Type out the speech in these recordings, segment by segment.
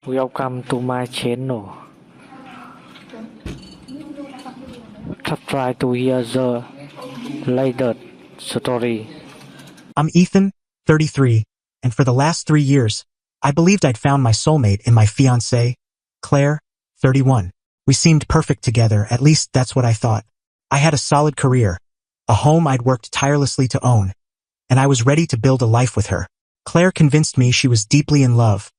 Welcome to my channel. Try to hear the latest story. I'm Ethan, 33, and for the last 3 years, I believed I'd found my soulmate in my fiancée, Claire, 31. We seemed perfect together, at least that's what I thought. I had a solid career, a home I'd worked tirelessly to own, and I was ready to build a life with her. Claire convinced me she was deeply in love,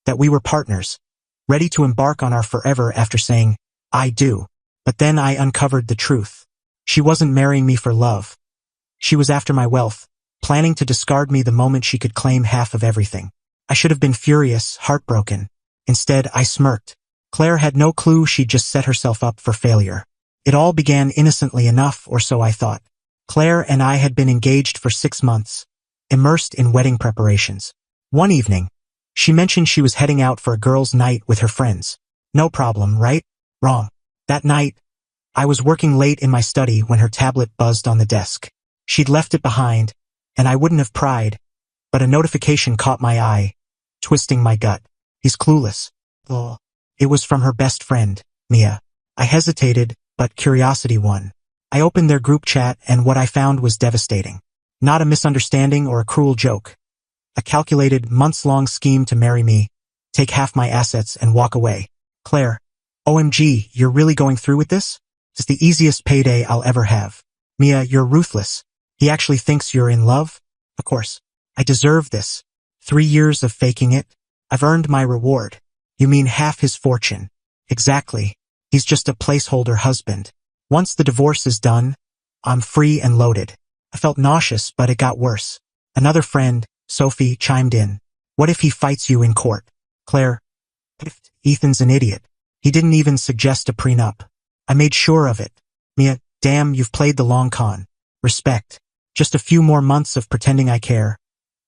that we were partners, ready to embark on our forever after saying, I do. But then I uncovered the truth. She wasn't marrying me for love. She was after my wealth, planning to discard me the moment she could claim half of everything. I should have been furious, heartbroken. Instead, I smirked. Claire had no clue she'd just set herself up for failure. It all began innocently enough, or so I thought. Claire and I had been engaged for 6 months, immersed in wedding preparations. One evening, she mentioned she was heading out for a girls' night with her friends. No problem, right? Wrong. That night, I was working late in my study when her tablet buzzed on the desk. She'd left it behind, and I wouldn't have pried, but a notification caught my eye, twisting my gut. He's clueless. Lol. It was from her best friend, Mia. I hesitated, but curiosity won. I opened their group chat, and what I found was devastating. Not a misunderstanding or a cruel joke. A calculated, months-long scheme to marry me, take half my assets, and walk away. Claire, OMG, you're really going through with this? It's the easiest payday I'll ever have. Mia, you're ruthless. He actually thinks you're in love? Of course. I deserve this. 3 years of faking it. I've earned my reward. You mean half his fortune? Exactly. He's just a placeholder husband. Once the divorce is done, I'm free and loaded. I felt nauseous, but it got worse. Another friend, Sophie, chimed in. What if he fights you in court? Claire, Ethan's an idiot. He didn't even suggest a prenup. I made sure of it. Mia, damn, you've played the long con. Respect. Just a few more months of pretending I care.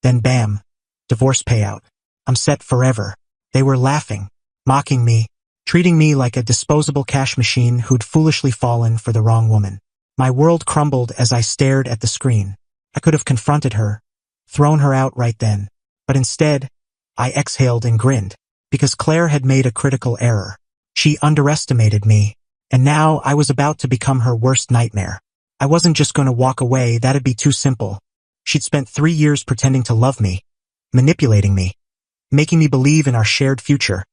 Then bam. Divorce payout. I'm set forever. They were laughing, mocking me, treating me like a disposable cash machine who'd foolishly fallen for the wrong woman. My world crumbled as I stared at the screen. I could have confronted her, thrown her out right then. But instead, I exhaled and grinned, because Claire had made a critical error. She underestimated me, and now I was about to become her worst nightmare. I wasn't just going to walk away, that'd be too simple. She'd spent 3 years pretending to love me, manipulating me, making me believe in our shared future,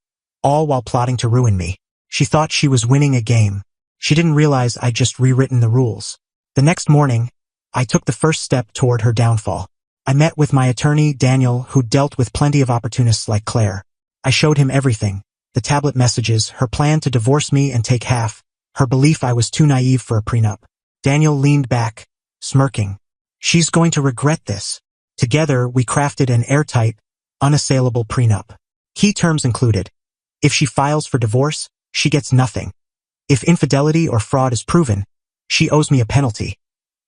all while plotting to ruin me. She thought she was winning a game. She didn't realize I'd just rewritten the rules. The next morning, I took the first step toward her downfall. I met with my attorney, Daniel, who dealt with plenty of opportunists like Claire. I showed him everything. The tablet messages, her plan to divorce me and take half, her belief I was too naive for a prenup. Daniel leaned back, smirking. She's going to regret this. Together, we crafted an airtight, unassailable prenup. Key terms included: if she files for divorce, she gets nothing. If infidelity or fraud is proven, she owes me a penalty.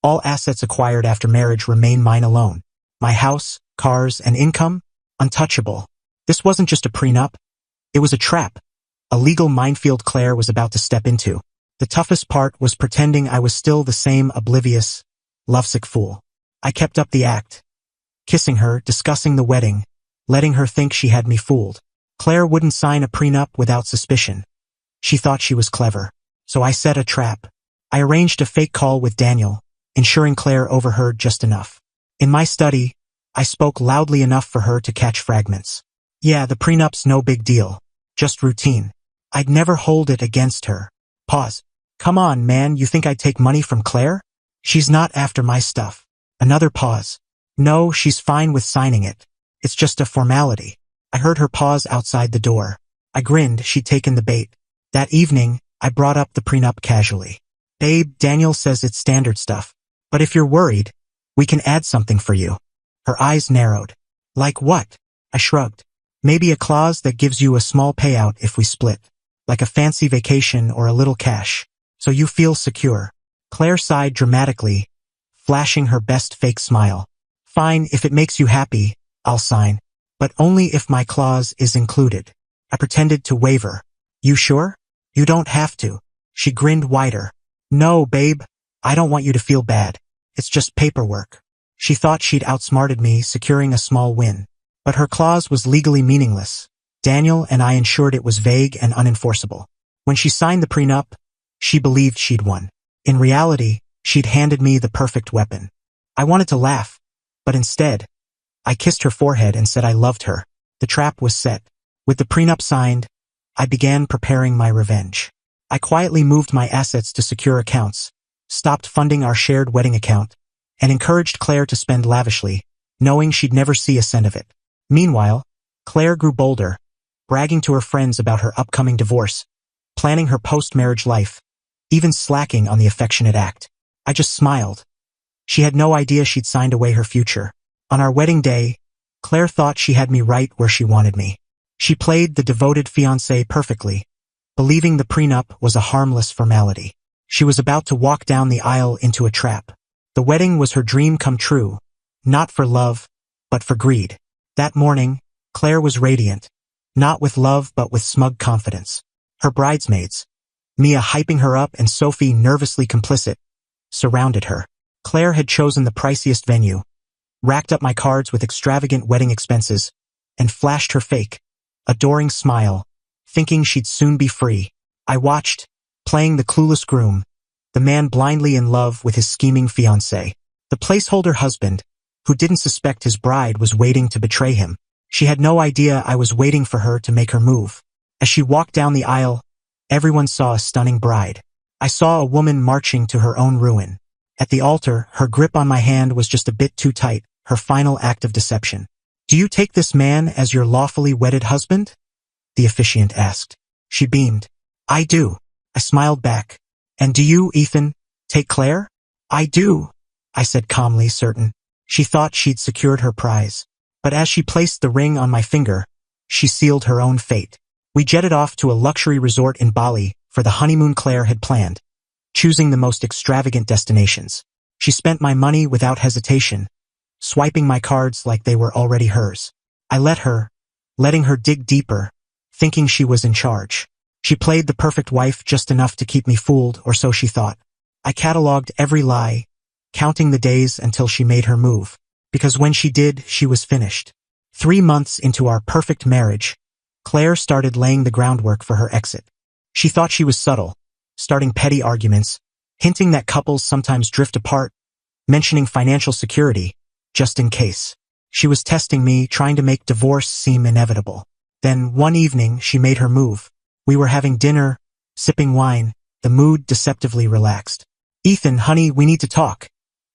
All assets acquired after marriage remain mine alone. My house, cars, and income, untouchable. This wasn't just a prenup. It was a trap, a legal minefield Claire was about to step into. The toughest part was pretending I was still the same oblivious, lovesick fool. I kept up the act, kissing her, discussing the wedding, letting her think she had me fooled. Claire wouldn't sign a prenup without suspicion. She thought she was clever. So I set a trap. I arranged a fake call with Daniel, ensuring Claire overheard just enough. In my study, I spoke loudly enough for her to catch fragments. Yeah, the prenup's no big deal. Just routine. I'd never hold it against her. Pause. Come on, man, you think I'd take money from Claire? She's not after my stuff. Another pause. No, she's fine with signing it. It's just a formality. I heard her pause outside the door. I grinned, she'd taken the bait. That evening, I brought up the prenup casually. Babe, Daniel says it's standard stuff. But if you're worried, we can add something for you. Her eyes narrowed. Like what? I shrugged. Maybe a clause that gives you a small payout if we split. Like a fancy vacation or a little cash. So you feel secure. Claire sighed dramatically, flashing her best fake smile. Fine, if it makes you happy, I'll sign. But only if my clause is included. I pretended to waver. You sure? You don't have to. She grinned wider. No, babe. I don't want you to feel bad. It's just paperwork. She thought she'd outsmarted me, securing a small win. But her clause was legally meaningless. Daniel and I ensured it was vague and unenforceable. When she signed the prenup, she believed she'd won. In reality, she'd handed me the perfect weapon. I wanted to laugh, but instead, I kissed her forehead and said I loved her. The trap was set. With the prenup signed, I began preparing my revenge. I quietly moved my assets to secure accounts, stopped funding our shared wedding account, and encouraged Claire to spend lavishly, knowing she'd never see a cent of it. Meanwhile, Claire grew bolder, bragging to her friends about her upcoming divorce, planning her post-marriage life, even slacking on the affectionate act. I just smiled. She had no idea she'd signed away her future. On our wedding day, Claire thought she had me right where she wanted me. She played the devoted fiancée perfectly, believing the prenup was a harmless formality. She was about to walk down the aisle into a trap. The wedding was her dream come true, not for love, but for greed. That morning, Claire was radiant, not with love but with smug confidence. Her bridesmaids, Mia hyping her up and Sophie nervously complicit, surrounded her. Claire had chosen the priciest venue, racked up my cards with extravagant wedding expenses, and flashed her fake, adoring smile, thinking she'd soon be free. I watched, playing the clueless groom, the man blindly in love with his scheming fiancée. The placeholder husband, who didn't suspect his bride was waiting to betray him. She had no idea I was waiting for her to make her move. As she walked down the aisle, everyone saw a stunning bride. I saw a woman marching to her own ruin. At the altar, her grip on my hand was just a bit too tight, her final act of deception. "Do you take this man as your lawfully wedded husband?" the officiant asked. She beamed. "I do." I smiled back. "And do you, Ethan, take Claire?" "I do," I said calmly, certain. She thought she'd secured her prize. But as she placed the ring on my finger, she sealed her own fate. We jetted off to a luxury resort in Bali for the honeymoon Claire had planned, choosing the most extravagant destinations. She spent my money without hesitation, swiping my cards like they were already hers. I let her, letting her dig deeper, thinking she was in charge. She played the perfect wife just enough to keep me fooled, or so she thought. I cataloged every lie, counting the days until she made her move. Because when she did, she was finished. 3 months into our perfect marriage, Claire started laying the groundwork for her exit. She thought she was subtle, starting petty arguments, hinting that couples sometimes drift apart, mentioning financial security, just in case. She was testing me, trying to make divorce seem inevitable. Then, one evening, she made her move. We were having dinner, sipping wine, the mood deceptively relaxed. "Ethan, honey, we need to talk,"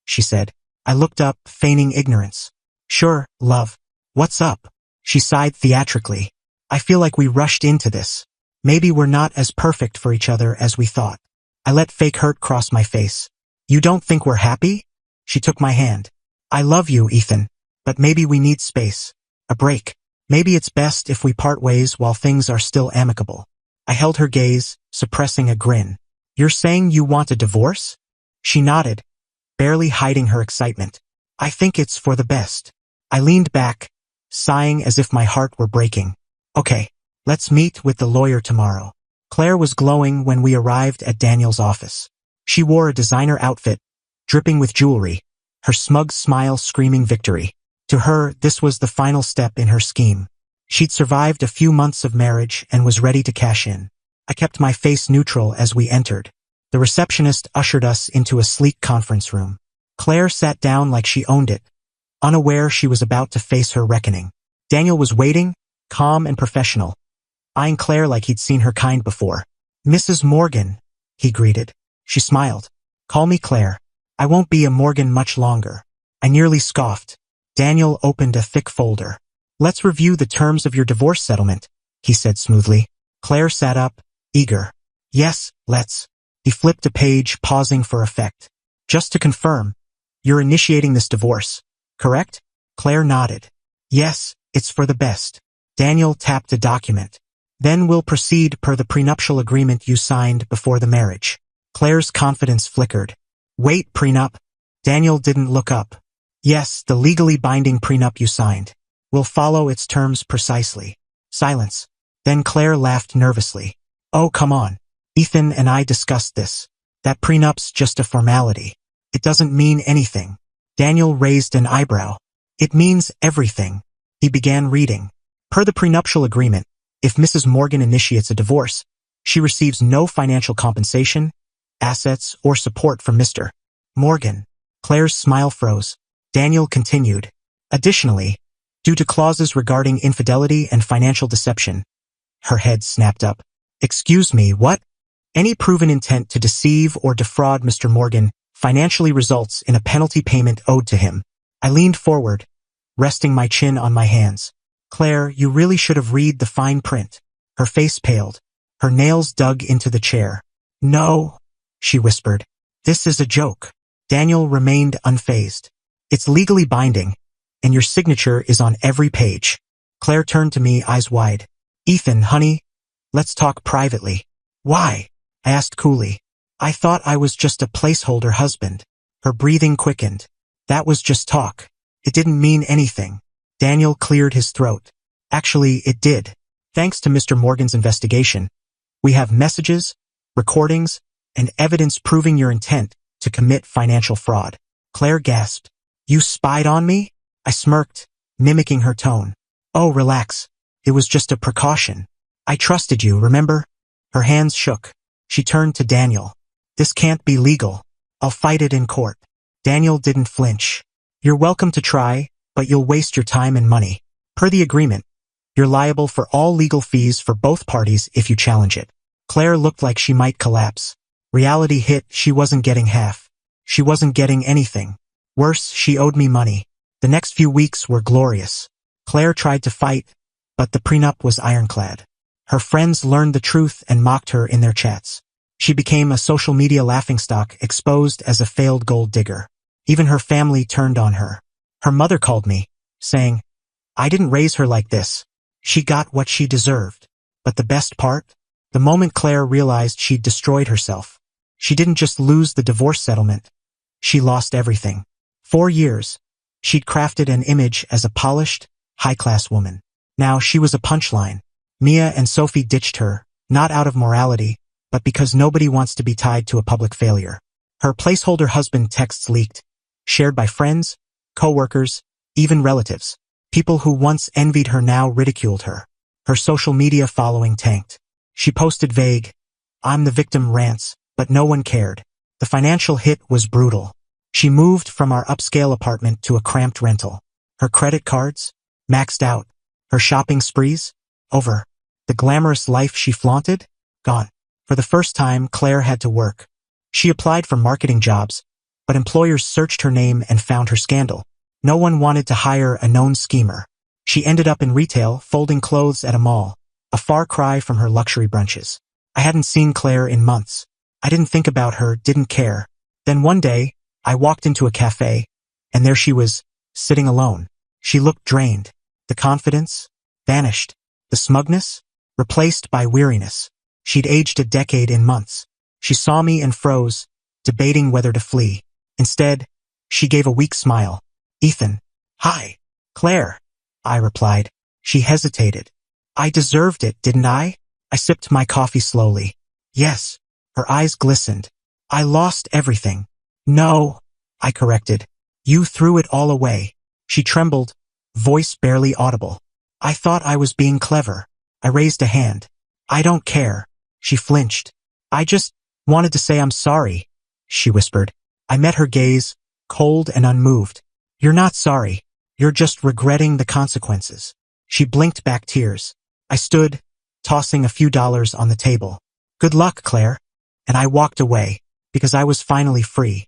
she said. I looked up, feigning ignorance. "Sure, love. What's up?" She sighed theatrically. "I feel like we rushed into this. Maybe we're not as perfect for each other as we thought." I let fake hurt cross my face. "You don't think we're happy?" She took my hand. "I love you, Ethan. But maybe we need space. A break. Maybe it's best if we part ways while things are still amicable." I held her gaze, suppressing a grin. "You're saying you want a divorce?" She nodded, barely hiding her excitement. "I think it's for the best." I leaned back, sighing as if my heart were breaking. "Okay, let's meet with the lawyer tomorrow." Claire was glowing when we arrived at Daniel's office. She wore a designer outfit, dripping with jewelry, her smug smile screaming victory. To her, this was the final step in her scheme. She'd survived a few months of marriage and was ready to cash in. I kept my face neutral as we entered. The receptionist ushered us into a sleek conference room. Claire sat down like she owned it, unaware she was about to face her reckoning. Daniel was waiting, calm and professional, eyeing Claire like he'd seen her kind before. "Mrs. Morgan," he greeted. She smiled. "Call me Claire. I won't be a Morgan much longer." I nearly scoffed. Daniel opened a thick folder. "Let's review the terms of your divorce settlement," he said smoothly. Claire sat up, eager. "Yes, let's." He flipped a page, pausing for effect. "Just to confirm, you're initiating this divorce, correct?" Claire nodded. "Yes, it's for the best." Daniel tapped a document. "Then we'll proceed per the prenuptial agreement you signed before the marriage." Claire's confidence flickered. "Wait, prenup?" Daniel didn't look up. "Yes, the legally binding prenup you signed. We'll follow its terms precisely." Silence. Then Claire laughed nervously. "Oh, come on. Ethan and I discussed this. That prenup's just a formality. It doesn't mean anything." Daniel raised an eyebrow. "It means everything." He began reading. "Per the prenuptial agreement, If Mrs. Morgan initiates a divorce, she receives no financial compensation, assets, or support from Mr. Morgan. Claire's smile froze. Daniel continued. Additionally, due to clauses regarding infidelity and financial deception, her head snapped up. Excuse me, what? Any proven intent to deceive or defraud Mr. Morgan financially results in a penalty payment owed to him. I leaned forward, resting my chin on my hands. Claire, you really should have read the fine print. Her face paled. Her nails dug into the chair. No, she whispered. This is a joke. Daniel remained unfazed. It's legally binding, and your signature is on every page. Claire turned to me, eyes wide. Ethan, honey, let's talk privately. Why? I asked coolly. I thought I was just a placeholder husband. Her breathing quickened. That was just talk. It didn't mean anything. Daniel cleared his throat. Actually, it did. Thanks to Mr. Morgan's investigation, we have messages, recordings, and evidence proving your intent to commit financial fraud. Claire gasped. You spied on me? I smirked, mimicking her tone. Oh, relax. It was just a precaution. I trusted you, remember? Her hands shook. She turned to Daniel. This can't be legal. I'll fight it in court. Daniel didn't flinch. You're welcome to try, but you'll waste your time and money. Per the agreement, you're liable for all legal fees for both parties if you challenge it. Claire looked like she might collapse. Reality hit, she wasn't getting half. She wasn't getting anything. Worse, she owed me money. The next few weeks were glorious. Claire tried to fight, but the prenup was ironclad. Her friends learned the truth and mocked her in their chats. She became a social media laughingstock, exposed as a failed gold digger. Even her family turned on her. Her mother called me, saying, I didn't raise her like this. She got what she deserved. But the best part? The moment Claire realized she'd destroyed herself. She didn't just lose the divorce settlement. She lost everything. 4 years, she'd crafted an image as a polished, high-class woman. Now she was a punchline. Mia and Sophie ditched her, not out of morality, but because nobody wants to be tied to a public failure. Her placeholder husband texts leaked, shared by friends, co-workers, even relatives. People who once envied her now ridiculed her. Her social media following tanked. She posted vague, I'm the victim rants, but no one cared. The financial hit was brutal. She moved from our upscale apartment to a cramped rental. Her credit cards? Maxed out. Her shopping sprees? Over. The glamorous life she flaunted? Gone. For the first time, Claire had to work. She applied for marketing jobs, but employers searched her name and found her scandal. No one wanted to hire a known schemer. She ended up in retail, folding clothes at a mall, a far cry from her luxury brunches. I hadn't seen Claire in months. I didn't think about her, didn't care. Then one day, I walked into a cafe, and there she was, sitting alone. She looked drained. The confidence? Vanished. The smugness? Replaced by weariness. She'd aged a decade in months. She saw me and froze, debating whether to flee. Instead, she gave a weak smile. Ethan. Hi. Claire. I replied. She hesitated. I deserved it, didn't I? I sipped my coffee slowly. Yes. Her eyes glistened. I lost everything. No. I corrected. You threw it all away. She trembled, voice barely audible. I thought I was being clever. I raised a hand. I don't care. She flinched. I just wanted to say I'm sorry, she whispered. I met her gaze, cold and unmoved. You're not sorry. You're just regretting the consequences. She blinked back tears. I stood, tossing a few dollars on the table. Good luck, Claire. And I walked away, because I was finally free.